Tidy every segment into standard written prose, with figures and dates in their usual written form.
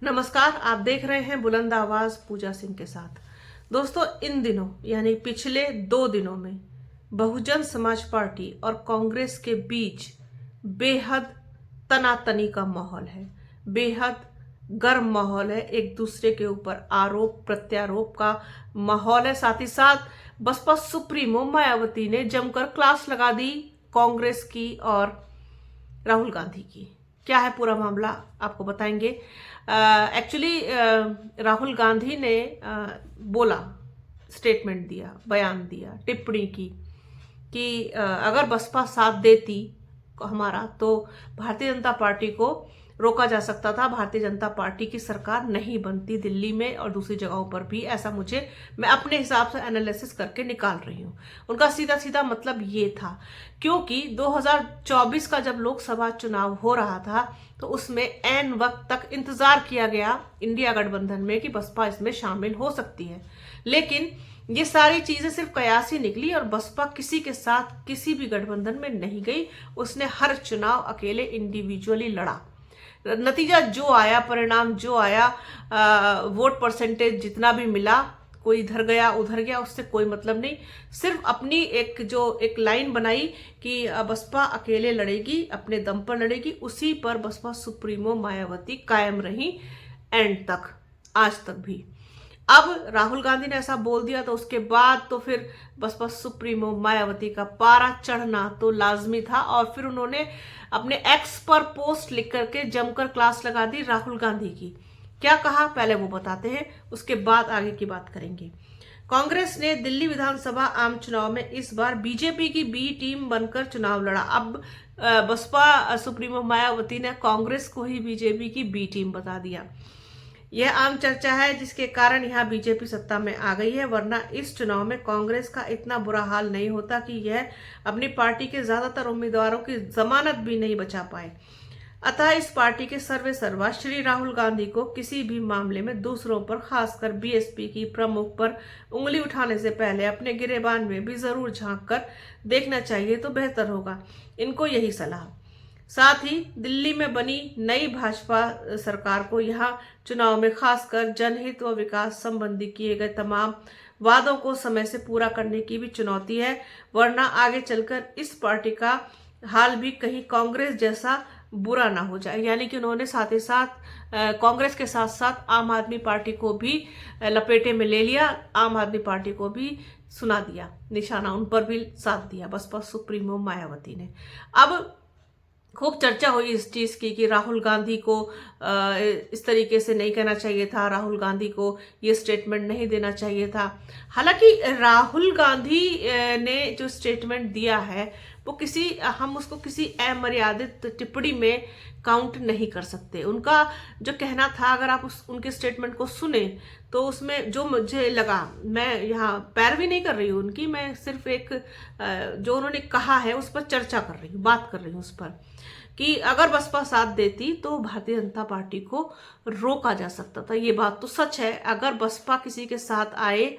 नमस्कार, आप देख रहे हैं बुलंद आवाज पूजा सिंह के साथ। दोस्तों, इन दिनों यानी पिछले 2 दिनों में बहुजन समाज पार्टी और कांग्रेस के बीच बेहद तनातनी का माहौल है। बेहद गर्म माहौल है। एक दूसरे के ऊपर आरोप प्रत्यारोप का माहौल है। साथ ही साथ बसपा सुप्रीमो मायावती ने जमकर क्लास लगा दी कांग्रेस की और राहुल गांधी की। क्या है पूरा मामला, आपको बताएंगे। एक्चुअली राहुल गांधी ने बोला, स्टेटमेंट दिया, बयान दिया, टिप्पणी की कि अगर बसपा साथ देती हमारा तो भारतीय जनता पार्टी को रोका जा सकता था, भारतीय जनता पार्टी की सरकार नहीं बनती दिल्ली में और दूसरी जगहों पर भी। ऐसा मैं अपने हिसाब से एनालिसिस करके निकाल रही हूँ। उनका सीधा सीधा मतलब ये था, क्योंकि 2024 का जब लोकसभा चुनाव हो रहा था तो उसमें ऐन वक्त तक इंतजार किया गया इंडिया गठबंधन में कि बसपा इसमें शामिल हो सकती है, लेकिन ये सारी चीजें सिर्फ कयास ही निकली और बसपा किसी के साथ किसी भी गठबंधन में नहीं गई। उसने हर चुनाव अकेले इंडिविजुअली लड़ा। नतीजा जो आया, परिणाम जो आया, वोट परसेंटेज जितना भी मिला, कोई इधर गया उधर गया, उससे कोई मतलब नहीं। सिर्फ अपनी एक लाइन बनाई कि बसपा अकेले लड़ेगी, अपने दम पर लड़ेगी, उसी पर बसपा सुप्रीमो मायावती कायम रही एंड तक, आज तक भी। अब राहुल गांधी ने ऐसा बोल दिया तो उसके बाद तो फिर बसपा सुप्रीमो मायावती का पारा चढ़ना तो लाजमी था। और फिर उन्होंने अपने एक्स पर पोस्ट लिख करके जमकर क्लास लगा दी राहुल गांधी की। क्या कहा पहले वो बताते हैं, उसके बाद आगे की बात करेंगे। कांग्रेस ने दिल्ली विधानसभा आम चुनाव में इस बार बीजेपी की बी टीम बनकर चुनाव लड़ा। अब बसपा सुप्रीमो मायावती ने कांग्रेस को ही बीजेपी की बी टीम बता दिया। यह आम चर्चा है जिसके कारण यहाँ बीजेपी सत्ता में आ गई है, वरना इस चुनाव में कांग्रेस का इतना बुरा हाल नहीं होता कि यह अपनी पार्टी के ज्यादातर उम्मीदवारों की जमानत भी नहीं बचा पाए। अतः इस पार्टी के सर्वे सर्वा श्री राहुल गांधी को किसी भी मामले में दूसरों पर, खासकर बीएसपी की प्रमुख पर उंगली उठाने से पहले अपने गिरेबान में भी जरूर झांक कर देखना चाहिए तो बेहतर होगा। इनको यही सलाह। साथ ही दिल्ली में बनी नई भाजपा सरकार को यहाँ चुनाव में खासकर जनहित व विकास संबंधी किए गए तमाम वादों को समय से पूरा करने की भी चुनौती है, वरना आगे चलकर इस पार्टी का हाल भी कहीं कांग्रेस जैसा बुरा ना हो जाए। यानी कि उन्होंने साथ ही साथ कांग्रेस के साथ साथ आम आदमी पार्टी को भी लपेटे में ले लिया, आम आदमी पार्टी को भी सुना दिया, निशाना उन पर भी साध दिया बसपा सुप्रीमो मायावती ने। अब खूब चर्चा हुई इस चीज की कि राहुल गांधी को इस तरीके से नहीं कहना चाहिए था, राहुल गांधी को ये स्टेटमेंट नहीं देना चाहिए था। हालांकि राहुल गांधी ने जो स्टेटमेंट दिया है वो हम उसको किसी अमर्यादित टिप्पणी में काउंट नहीं कर सकते। उनका जो कहना था, अगर आप उनके स्टेटमेंट को सुने तो उसमें जो मुझे लगा, मैं यहाँ पैरवी नहीं कर रही हूँ उनकी, मैं सिर्फ जो उन्होंने कहा है उस पर चर्चा कर रही हूँ, बात कर रही हूँ उस पर, कि अगर बसपा साथ देती तो भारतीय जनता पार्टी को रोका जा सकता था। ये बात तो सच है। अगर बसपा किसी के साथ आए,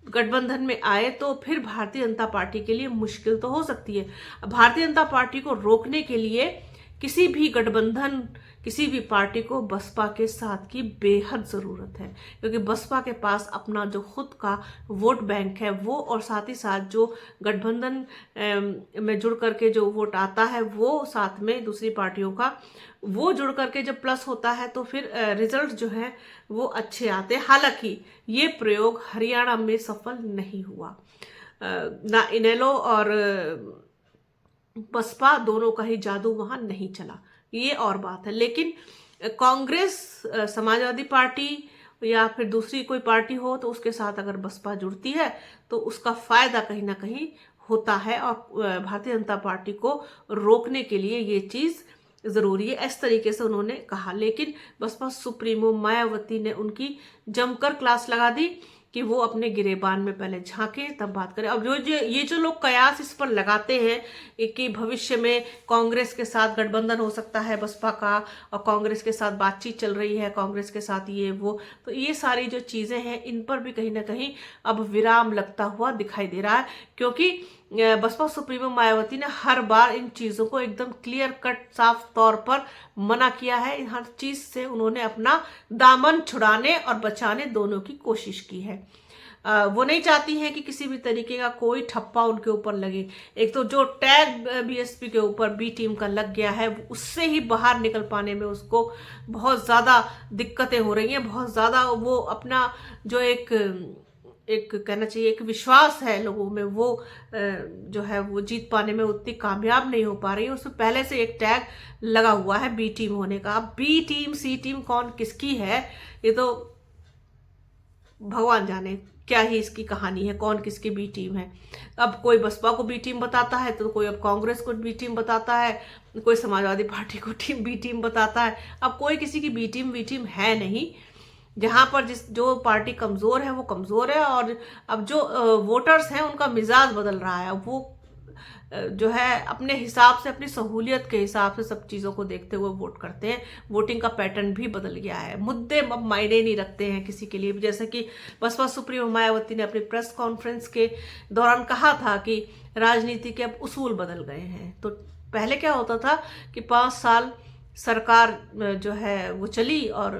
गठबंधन में आए, तो फिर भारतीय जनता पार्टी के लिए मुश्किल तो हो सकती है। भारतीय जनता पार्टी को रोकने के लिए किसी भी गठबंधन, किसी भी पार्टी को बसपा के साथ की बेहद जरूरत है, क्योंकि बसपा के पास अपना जो खुद का वोट बैंक है वो, और साथ ही साथ जो गठबंधन में जुड़ करके जो वोट आता है वो, साथ में दूसरी पार्टियों का वो जुड़ करके जब प्लस होता है तो फिर रिजल्ट जो है वो अच्छे आते हैं। हालांकि ये प्रयोग हरियाणा में सफल नहीं हुआ। ना इनेलो और बसपा दोनों का ही जादू वहां नहीं चला, ये और बात है। लेकिन कांग्रेस, समाजवादी पार्टी या फिर दूसरी कोई पार्टी हो तो उसके साथ अगर बसपा जुड़ती है तो उसका फायदा कहीं ना कहीं होता है, और भारतीय जनता पार्टी को रोकने के लिए ये चीज जरूरी है। इस तरीके से उन्होंने कहा। लेकिन बसपा सुप्रीमो मायावती ने उनकी जमकर क्लास लगा दी कि वो अपने गिरेबान में पहले झांके तब बात करें। अब ये जो लोग कयास इस पर लगाते हैं कि भविष्य में कांग्रेस के साथ गठबंधन हो सकता है बसपा का, और कांग्रेस के साथ बातचीत चल रही है, कांग्रेस के साथ ये वो, तो ये सारी जो चीजें हैं इन पर भी कहीं ना कहीं अब विराम लगता हुआ दिखाई दे रहा है। क्योंकि बसपा सुप्रीमो मायावती ने हर बार इन चीजों को एकदम क्लियर कट साफ तौर पर मना किया है। हर चीज से उन्होंने अपना दामन छुड़ाने और बचाने दोनों की कोशिश की है। वो नहीं चाहती हैं कि किसी भी तरीके का कोई ठप्पा उनके ऊपर लगे। एक तो जो टैग बीएसपी के ऊपर बी टीम का लग गया है, उससे ही बाहर निकल पाने में उसको बहुत ज़्यादा दिक्कतें हो रही हैं। बहुत ज़्यादा वो अपना जो एक कहना चाहिए एक विश्वास है लोगों में, वो जो है वो जीत पाने में उतनी कामयाब नहीं हो पा रही है। उसमें पहले से एक टैग लगा हुआ है बी टीम होने का। अब बी टीम सी टीम कौन किसकी है, ये तो भगवान जाने क्या ही इसकी कहानी है, कौन किसकी बी टीम है। अब कोई बसपा को बी टीम बताता है, तो कोई अब कांग्रेस को बी टीम बताता है, कोई समाजवादी पार्टी को बी टीम बताता है। अब कोई किसी की बी टीम है नहीं। जहां पर जो पार्टी कमजोर है वो कमजोर है, और अब जो वोटर्स हैं उनका मिजाज बदल रहा है। वो जो है अपने हिसाब से, अपनी सहूलियत के हिसाब से सब चीज़ों को देखते हुए वोट करते हैं। वोटिंग का पैटर्न भी बदल गया है। मुद्दे अब मायने नहीं रखते हैं किसी के लिए भी। जैसे कि बसपा सुप्रीमो मायावती ने अपनी प्रेस कॉन्फ्रेंस के दौरान कहा था कि राजनीति के अब उसूल बदल गए हैं। तो पहले क्या होता था कि 5 साल सरकार जो है वो चली और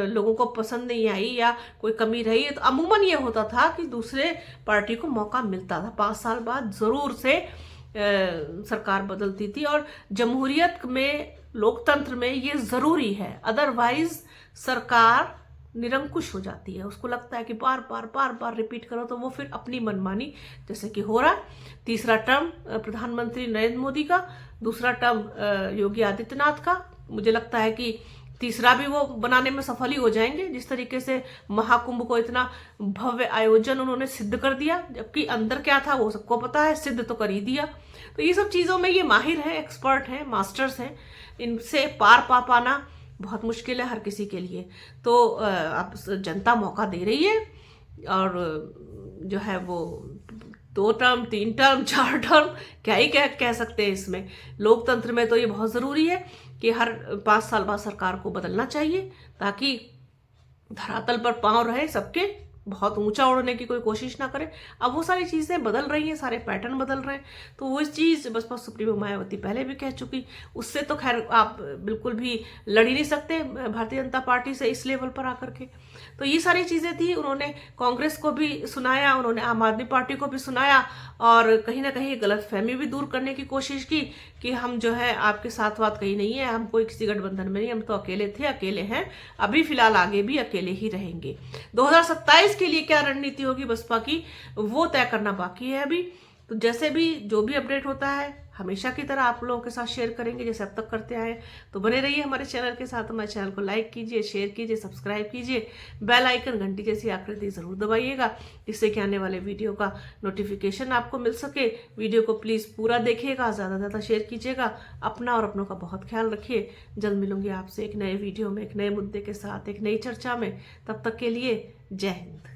लोगों को पसंद नहीं आई या कोई कमी रही है, तो अमूमन ये होता था कि दूसरे पार्टी को मौका मिलता था। 5 साल बाद जरूर से सरकार बदलती थी, और जमहूरियत में, लोकतंत्र में ये जरूरी है। अदरवाइज सरकार निरंकुश हो जाती है। उसको लगता है कि बार बार रिपीट करो, तो वो फिर अपनी मनमानी, जैसे कि हो रहा है। तीसरा टर्म प्रधानमंत्री नरेंद्र मोदी का, दूसरा टर्म योगी आदित्यनाथ का। मुझे लगता है कि तीसरा भी वो बनाने में सफल ही हो जाएंगे। जिस तरीके से महाकुंभ को इतना भव्य आयोजन उन्होंने सिद्ध कर दिया, जबकि अंदर क्या था वो सबको पता है, सिद्ध तो कर ही दिया। तो ये सब चीज़ों में ये माहिर हैं, एक्सपर्ट हैं, मास्टर्स हैं। इनसे पार पा पाना बहुत मुश्किल है हर किसी के लिए। तो अब जनता मौका दे रही है, और जो है वो 2 टर्म 3 टर्म 4 टर्म क्या ही कह सकते हैं इसमें। लोकतंत्र में तो ये बहुत ज़रूरी है कि हर 5 साल बाद सरकार को बदलना चाहिए, ताकि धरातल पर पांव रहे सबके, बहुत ऊंचा उड़ने की कोई कोशिश ना करे। अब वो सारी चीज़ें बदल रही हैं, सारे पैटर्न बदल रहे हैं। तो वो चीज़ बसपा सुप्रीमो मायावती पहले भी कह चुकी, उससे तो खैर आप बिल्कुल भी लड़ ही नहीं सकते भारतीय जनता पार्टी से इस लेवल पर आकर के। तो ये सारी चीज़ें थी। उन्होंने कांग्रेस को भी सुनाया, उन्होंने आम आदमी पार्टी को भी सुनाया, और कहीं ना कहीं गलतफहमी भी दूर करने की कोशिश की कि हम जो है आपके साथ बात कहीं नहीं है, हम कोई किसी गठबंधन में नहीं, हम तो अकेले थे, अकेले हैं, अभी फिलहाल आगे भी अकेले ही रहेंगे। 2027 के लिए क्या रणनीति होगी बसपा की, वो तय करना बाकी है अभी। तो जैसे भी जो भी अपडेट होता है हमेशा की तरह आप लोगों के साथ शेयर करेंगे, जैसे अब तक करते आए। तो बने रहिए हमारे चैनल के साथ। हमारे चैनल को लाइक कीजिए, शेयर कीजिए, सब्सक्राइब कीजिए, बेल आइकन घंटी जैसी आकृति जरूर दबाइएगा, जिससे कि आने वाले वीडियो का नोटिफिकेशन आपको मिल सके। वीडियो को प्लीज़ पूरा देखिएगा, ज़्यादा से ज़्यादा शेयर कीजिएगा। अपना और अपनों का बहुत ख्याल रखिए। जल्द मिलूंगी आपसे एक नए वीडियो में, एक नए मुद्दे के साथ, एक नई चर्चा में। तब तक के लिए जय हिंद।